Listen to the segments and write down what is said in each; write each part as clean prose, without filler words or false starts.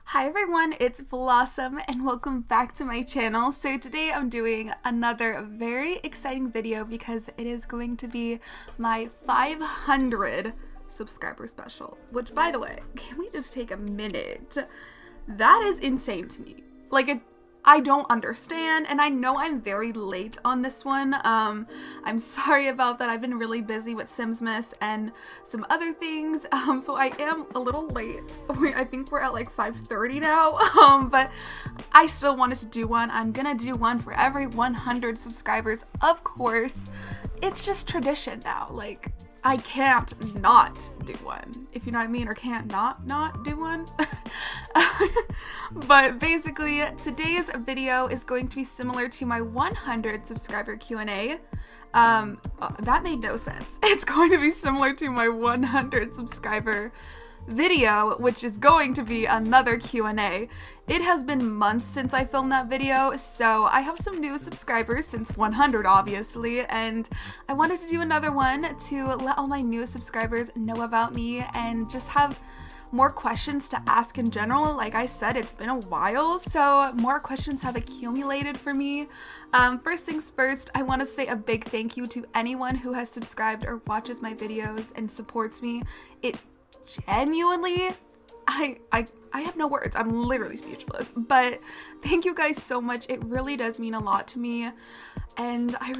Hi everyone, it's Blossom and welcome back to my channel. So today I'm doing another very exciting video because it is going to be my 500 subscriber special, which, by the way, can we just take a minute? That is insane to me. I don't understand, and I know I'm very late on this one. I'm sorry about that. I've been really busy with simsss and some other things, so I am a little late. I think we're at like 5:30 now, but I still wanted to do one. I'm gonna do one for every 100 subscribers, of course. It's just tradition now. Like, I can't not do one, if you know what I mean, or can't not do one. But basically, today's video is going to be similar to my 100 subscriber Q&A. That made no sense. It's going to be similar to my 100 subscriber video, which is going to be another Q&A. It has been months since I filmed that video, so I have some new subscribers since 100 obviously, and I wanted to do another one to let all my new subscribers know about me and just have more questions to ask in general. Like I said, it's been a while, so more questions have accumulated for me. First things first, I want to say a big thank you to anyone who has subscribed or watches my videos and supports me. It genuinely, I have no words. I'm literally speechless, but thank you guys so much. It really does mean a lot to me, and I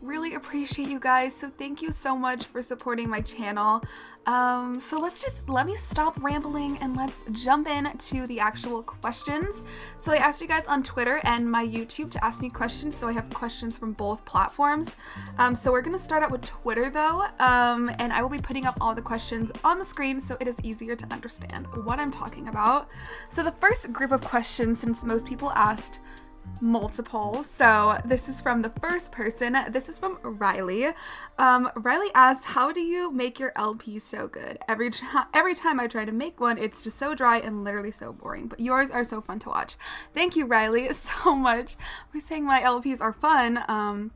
really appreciate you guys. So thank you so much for supporting my channel. So let me stop rambling and let's jump into the actual questions. So I asked you guys on Twitter and my YouTube to ask me questions, so I have questions from both platforms. So we're gonna start out with Twitter though, and I will be putting up all the questions on the screen so it is easier to understand what I'm talking about. So the first group of questions, since most people asked multiple, so this is from the first person. This is from Riley. Riley asks, how do you make your LP so good? Every time I try to make one, it's just so dry and literally so boring, but yours are so fun to watch. Thank you, Riley, so much for saying my LPs are fun.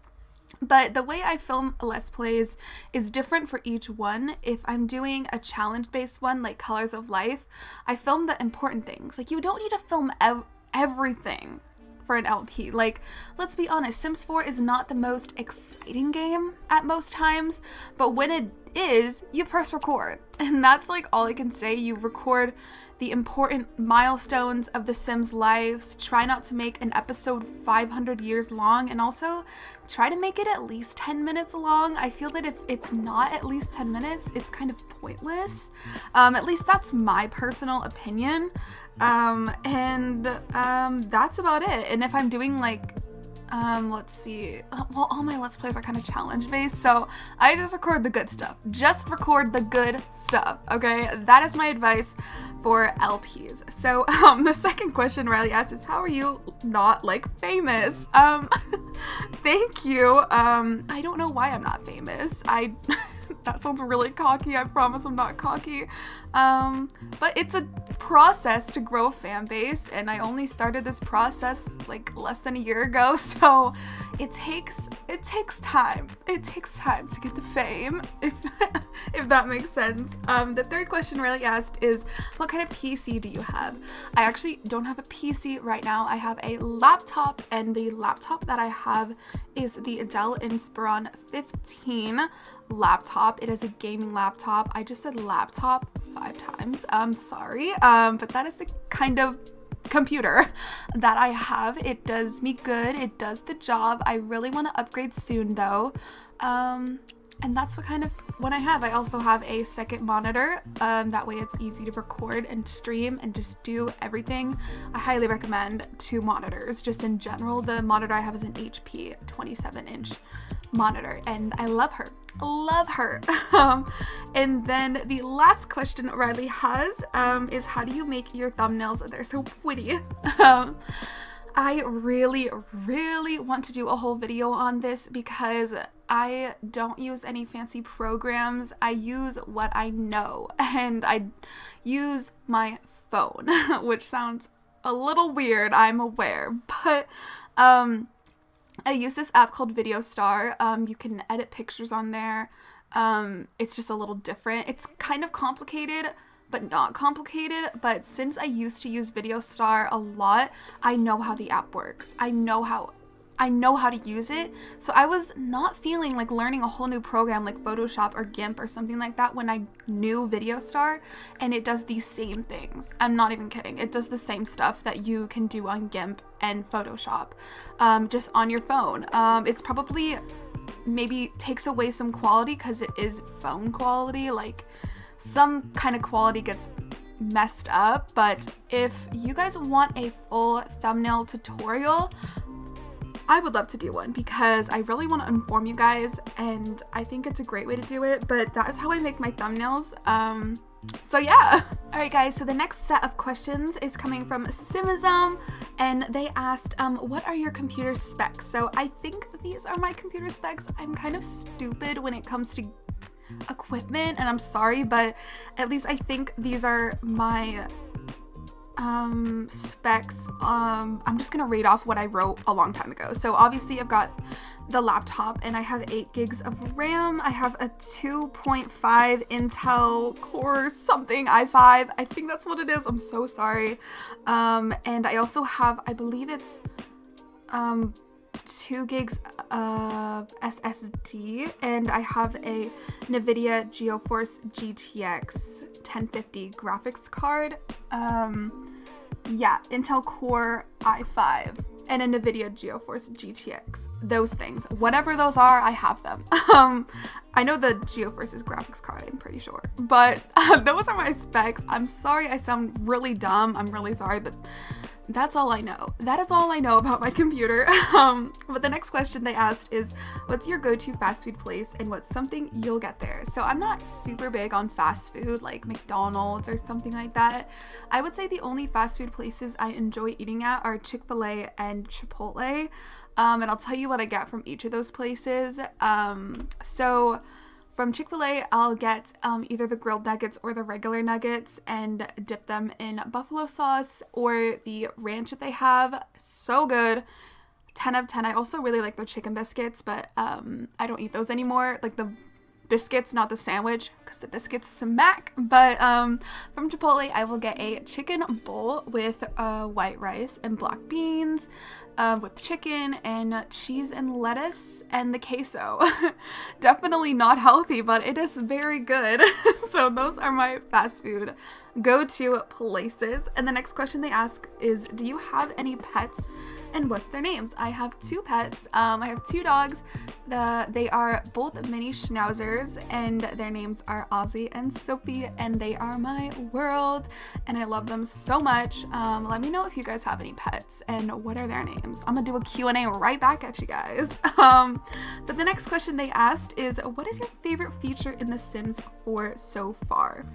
But the way I film Let's Plays is different for each one. If I'm doing a challenge-based one like Colors of Life, I film the important things. Like, you don't need to film everything for an LP. Like, let's be honest, Sims 4 is not the most exciting game at most times, but when it is, you press record. And that's like all I can say. You record the important milestones of the Sims' lives. Try not to make an episode 500 years long, and also try to make it at least 10 minutes long. I feel that if it's not at least 10 minutes, it's kind of pointless. At least that's my personal opinion. That's about it. And if I'm doing like, let's see, well, all my Let's Plays are kind of challenge based, so I just record the good stuff. Just record the good stuff, okay? That is my advice for LPs. So, the second question Riley asked is, how are you not like famous? Thank you. I don't know why I'm not famous. That sounds really cocky. I promise I'm not cocky. But it's a process to grow a fan base, and I only started this process like less than a year ago, so it takes time. It takes time to get the fame, if that makes sense. The third question Riley asked is, what kind of PC do you have? I actually don't have a PC right now. I have a laptop, and the laptop that I have is the Dell Inspiron 15 laptop. It is a gaming laptop. I just said laptop 5 times. I'm sorry. But that is the kind of computer that I have. It does me good. It does the job. I really want to upgrade soon though. And that's what I have. I also have a second monitor. That way it's easy to record and stream and just do everything. I highly recommend 2 monitors. Just in general, the monitor I have is an HP 27-inch monitor, and I love her. And then the last question Riley has is, how do you make your thumbnails? They're so pretty. I really want to do a whole video on this because I don't use any fancy programs. I use what I know, and I use my phone, which sounds a little weird, I'm aware, but I use this app called Video Star. You can edit pictures on there. It's just a little different. It's kind of complicated, but not complicated. But since I used to use VideoStar a lot, I know how the app works. I know how to use it. So I was not feeling like learning a whole new program like Photoshop or GIMP or something like that when I knew VideoStar, and it does these same things. I'm not even kidding. It does the same stuff that you can do on GIMP and Photoshop, just on your phone. It's probably maybe takes away some quality because it is phone quality, like some kind of quality gets messed up. But if you guys want a full thumbnail tutorial, I would love to do one because I really want to inform you guys, and I think it's a great way to do it. But that is how I make my thumbnails. So yeah. Alright guys, so the next set of questions is coming from Simism, and they asked, what are your computer specs? So I think these are my computer specs. I'm kind of stupid when it comes to equipment, and I'm sorry, but at least I think these are my specs. I'm just gonna read off what I wrote a long time ago. So obviously I've got the laptop, and I have 8 gigs of RAM. I have a 2.5 Intel Core something i5. I think that's what it is. I'm so sorry. And I also have, I believe it's 2 gigs of SSD, and I have a NVIDIA GeForce GTX 1050 graphics card. Yeah, Intel Core i5 and a NVIDIA GeForce GTX. Those things, whatever those are, I have them. I know the GeForce's graphics card, I'm pretty sure, but those are my specs. I'm sorry I sound really dumb. I'm really sorry, but that's all I know. That is all I know about my computer. But the next question they asked is, what's your go-to fast food place and what's something you'll get there? So I'm not super big on fast food like McDonald's or something like that. I would say the only fast food places I enjoy eating at are Chick-fil-A and Chipotle. And I'll tell you what I get from each of those places. So from Chick-fil-A, I'll get either the grilled nuggets or the regular nuggets and dip them in buffalo sauce or the ranch that they have. So good. 10 out of 10. I also really like their chicken biscuits, but I don't eat those anymore. Like the biscuits, not the sandwich, because the biscuits smack. But from Chipotle, I will get a chicken bowl with white rice and black beans, with chicken and cheese and lettuce and the queso. Definitely not healthy, but it is very good. So those are my fast food go-to places. And the next question they ask is, do you have any pets and what's their names? I have 2 pets. I have 2 dogs. They are both mini schnauzers, and their names are Ozzy and Sophie, and they are my world, and I love them so much. Let me know if you guys have any pets and what are their names. I'm gonna do a Q&A right back at you guys. But the next question they asked is, what is your favorite feature in The Sims 4 so far?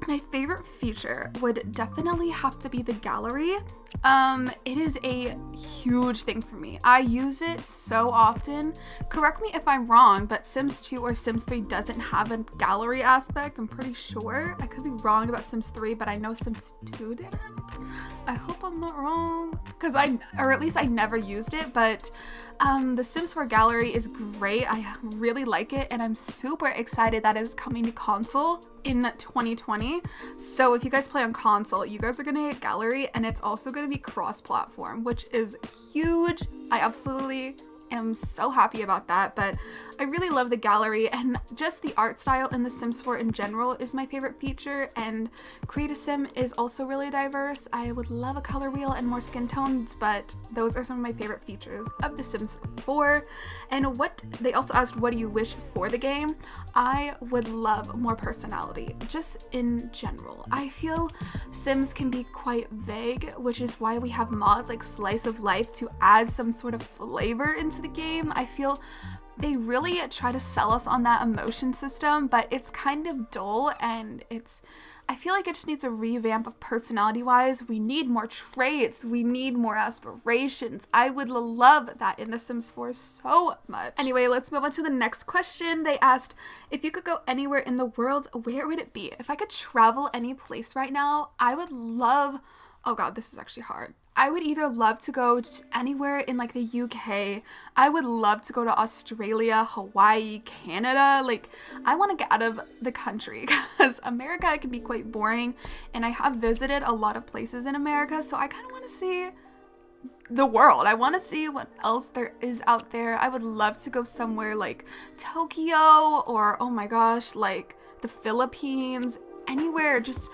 My favorite feature would definitely have to be the gallery. It is a huge thing for me. I use it so often. Correct me if I'm wrong, but Sims 2 or Sims 3 doesn't have a gallery aspect. I'm pretty sure. I could be wrong about Sims 3, but I know Sims 2 didn't. I hope I'm not wrong, or at least I never used it, but the Sims 4 gallery is great. I really like it, and I'm super excited that it's coming to console in 2020. So if you guys play on console, you guys are gonna get gallery, and it's also gonna be cross-platform, which is huge. I absolutely am so happy about that, but I really love the gallery, and just the art style in The Sims 4 in general is my favorite feature, and Create a Sim is also really diverse. I would love a color wheel and more skin tones, but those are some of my favorite features of The Sims 4. And what they also asked, what do you wish for the game? I would love more personality, just in general. I feel Sims can be quite vague, which is why we have mods like Slice of Life to add some sort of flavor into the game. I feel they really try to sell us on that emotion system, but it's kind of dull, and I feel like it just needs a revamp of personality-wise. We need more traits. We need more aspirations. I would love that in The Sims 4 so much. Anyway, let's move on to the next question. They asked, if you could go anywhere in the world, where would it be? If I could travel any place right now, I would love... Oh god, this is actually hard. I would either love to go anywhere in like the UK. I would love to go to Australia, Hawaii, Canada. Like, I want to get out of the country because America can be quite boring, and I have visited a lot of places in America, so I kind of want to see the world. I want to see what else there is out there. I would love to go somewhere like Tokyo or, oh my gosh, like the Philippines, anywhere, just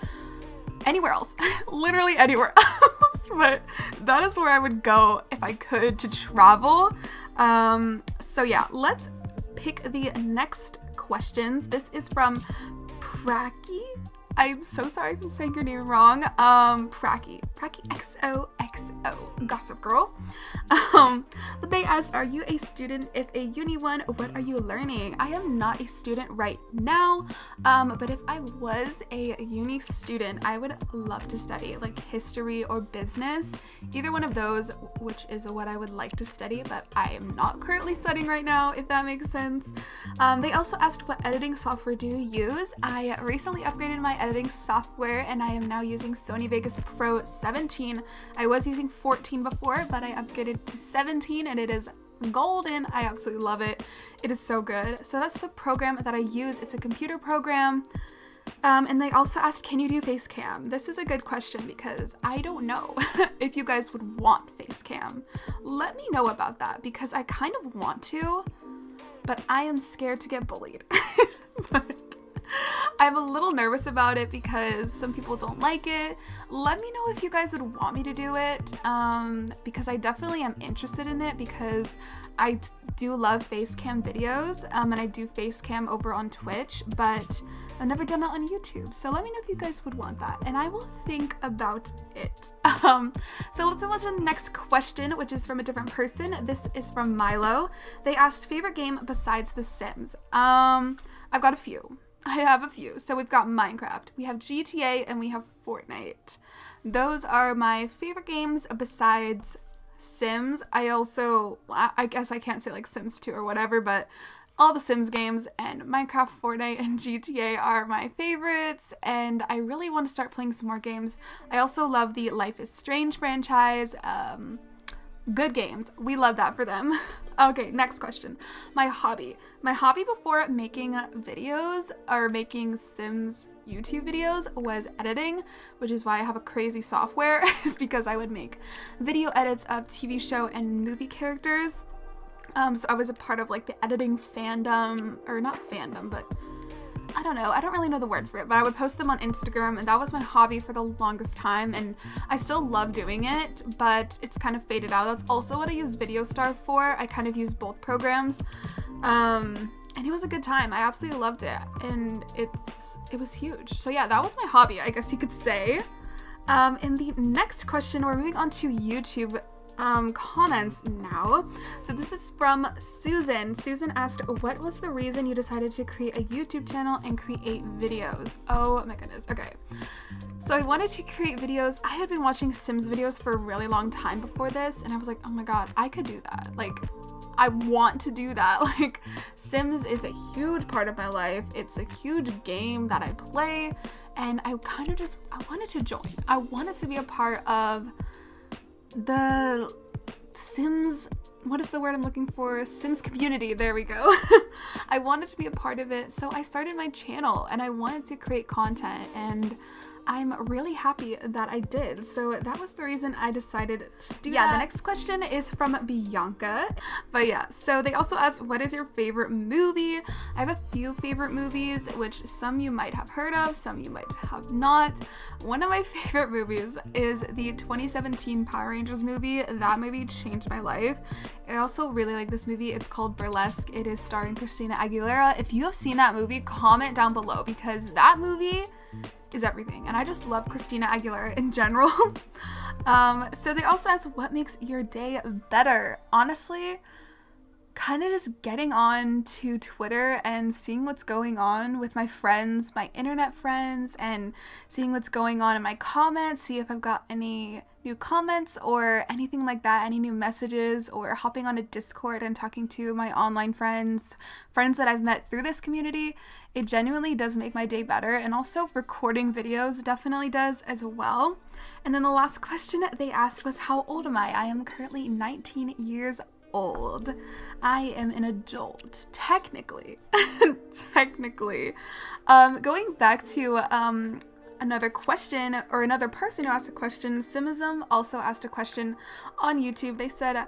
anywhere else. Literally anywhere else. But that is where I would go if I could to travel. So yeah, let's pick the next questions. This is from Praki. I'm so sorry if I'm saying your name wrong. Praki XOXO, Gossip Girl. But they asked, are you a student? If a uni one, what are you learning? I am not a student right now, but if I was a uni student, I would love to study like history or business, either one of those, which is what I would like to study, but I am not currently studying right now, if that makes sense. They also asked, what editing software do you use? I recently upgraded my editing software and I am now using Sony Vegas Pro 17. I was using 14 before, but I upgraded to 17 and it is golden. I absolutely love it. It is so good. So that's the program that I use. It's a computer program. And they also asked, can you do face cam? This is a good question because I don't know if you guys would want face cam. Let me know about that because I kind of want to, but I am scared to get bullied. But I'm a little nervous about it because some people don't like it. Let me know if you guys would want me to do it, because I definitely am interested in it because I do love face cam videos, and I do face cam over on Twitch, but I've never done that on YouTube. So let me know if you guys would want that and I will think about it. So let's move on to the next question, which is from a different person. This is from Milo. They asked, favorite game besides The Sims? I've got a few. I have a few. So we've got Minecraft, we have GTA, and we have Fortnite. Those are my favorite games besides Sims. I guess I can't say like Sims 2 or whatever, but all the Sims games and Minecraft, Fortnite, and GTA are my favorites, and I really want to start playing some more games. I also love the Life is Strange franchise. Good games. We love that for them. Okay, next question. My hobby. My hobby before making videos or making Sims YouTube videos was editing, which is why I have a crazy software, is because I would make video edits of TV show and movie characters. So I was a part of like the editing fandom, or not fandom, but I don't know. I don't really know the word for it, but I would post them on Instagram, and that was my hobby for the longest time, and I still love doing it, but it's kind of faded out. That's also what I use VideoStar for. I kind of use both programs, and it was a good time. I absolutely loved it, and it was huge. So yeah, that was my hobby, I guess you could say. In the next question, we're moving on to YouTube comments now. So this is from Susan. Susan asked, what was the reason you decided to create a YouTube channel and create videos? Oh my goodness. Okay. So I wanted to create videos. I had been watching Sims videos for a really long time before this, and I was like, oh my god, I could do that. Like, I want to do that. Like, Sims is a huge part of my life. It's a huge game that I play, and I wanted to join. I wanted to be a part of the Sims, what is the word I'm looking for? Sims community. There we go. I wanted to be a part of it, so I started my channel and I wanted to create content, and I'm really happy that I did. So that was the reason I decided to do that. The next question is from Bianca. But yeah, so they also asked, what is your favorite movie? I have a few favorite movies, which some you might have heard of, some you might have not. One of my favorite movies is the 2017 Power Rangers movie. That movie changed my life. I also really like this movie. It's called Burlesque. It is starring Christina Aguilera. If you have seen that movie, comment down below, because that movie is everything, and I just love Christina Aguilera in general. So they also asked, what makes your day better? Honestly, kind of just getting on to Twitter and seeing what's going on with my friends, my internet friends, and seeing what's going on in my comments, see if I've got any new comments or anything like that, any new messages, or hopping on a Discord and talking to my online friends that I've met through this community, it genuinely does make my day better. And also recording videos definitely does as well. And then the last question they asked was, how old am I? I am currently 19 years old. I am an adult, technically. Going back to another question, or another person who asked a question, Simism also asked a question on YouTube. They said,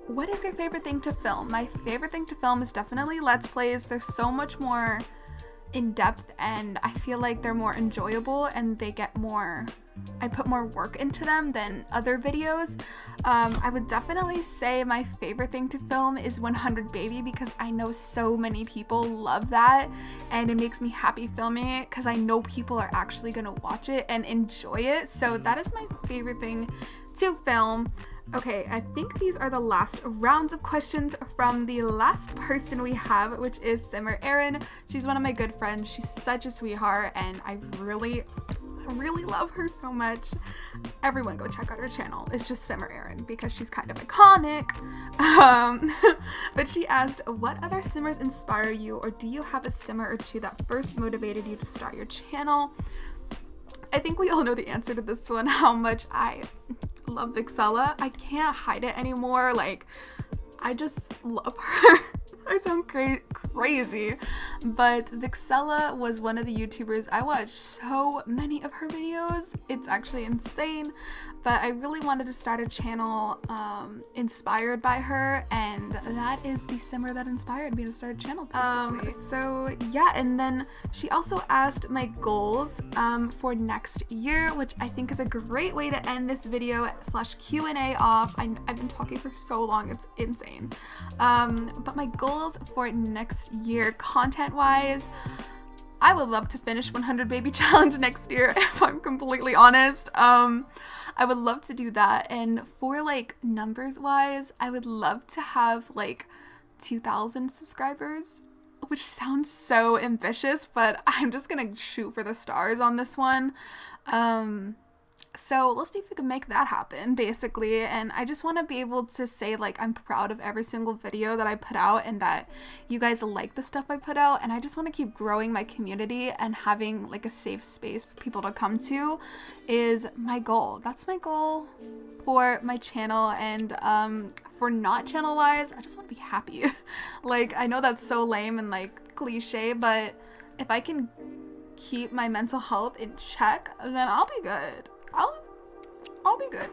what is your favorite thing to film? My favorite thing to film is definitely Let's Plays. They're so much more in depth, and I feel like they're more enjoyable, and they get more, I put more work into them than other videos. I would definitely say my favorite thing to film is 100 Baby, because I know so many people love that, and it makes me happy filming it because I know people are actually gonna watch it and enjoy it. So that is my favorite thing to film. Okay, I think these are the last rounds of questions from the last person we have, which is Simmer Erin. She's one of my good friends. She's such a sweetheart, and I really love her so much. Everyone go check out her channel. It's just Simmer Erin because she's kind of iconic. But she asked, what other simmers inspire you, or do you have a simmer or two that first motivated you to start your channel? I think we all know the answer to this one, how much I love Vixella. I can't hide it anymore. Like, I just love her. I sound crazy, but Vixella was one of the YouTubers. I watched so many of her videos. It's actually insane, but I really wanted to start a channel inspired by her, and that is the simmer that inspired me to start a channel, basically. So yeah, and then she also asked my goals for next year, which I think is a great way to end this video / Q&A off. I've been talking for so long, it's insane. But my goals for next year, content-wise, I would love to finish 100 Baby Challenge next year, if I'm completely honest. I would love to do that. And for like numbers-wise, I would love to have like 2,000 subscribers, which sounds so ambitious, but I'm just gonna shoot for the stars on this one. So let's see if we can make that happen, basically. And I just want to be able to say, like, I'm proud of every single video that I put out and that you guys like the stuff I put out. And I just want to keep growing my community and having like a safe space for people to come to is my goal. That's my goal for my channel. And for not channel wise, I just want to be happy. Like, I know that's so lame and like cliche, but if I can keep my mental health in check, then I'll be good. I'll be good.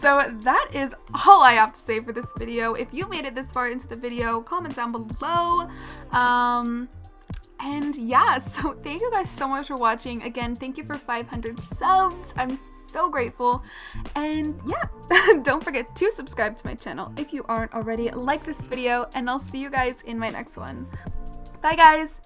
So that is all I have to say for this video. If you made it this far into the video, comment down below. And yeah, so thank you guys so much for watching. Again, thank you for 500 subs. I'm so grateful. And yeah, don't forget to subscribe to my channel if you aren't already. Like this video, and I'll see you guys in my next one. Bye guys.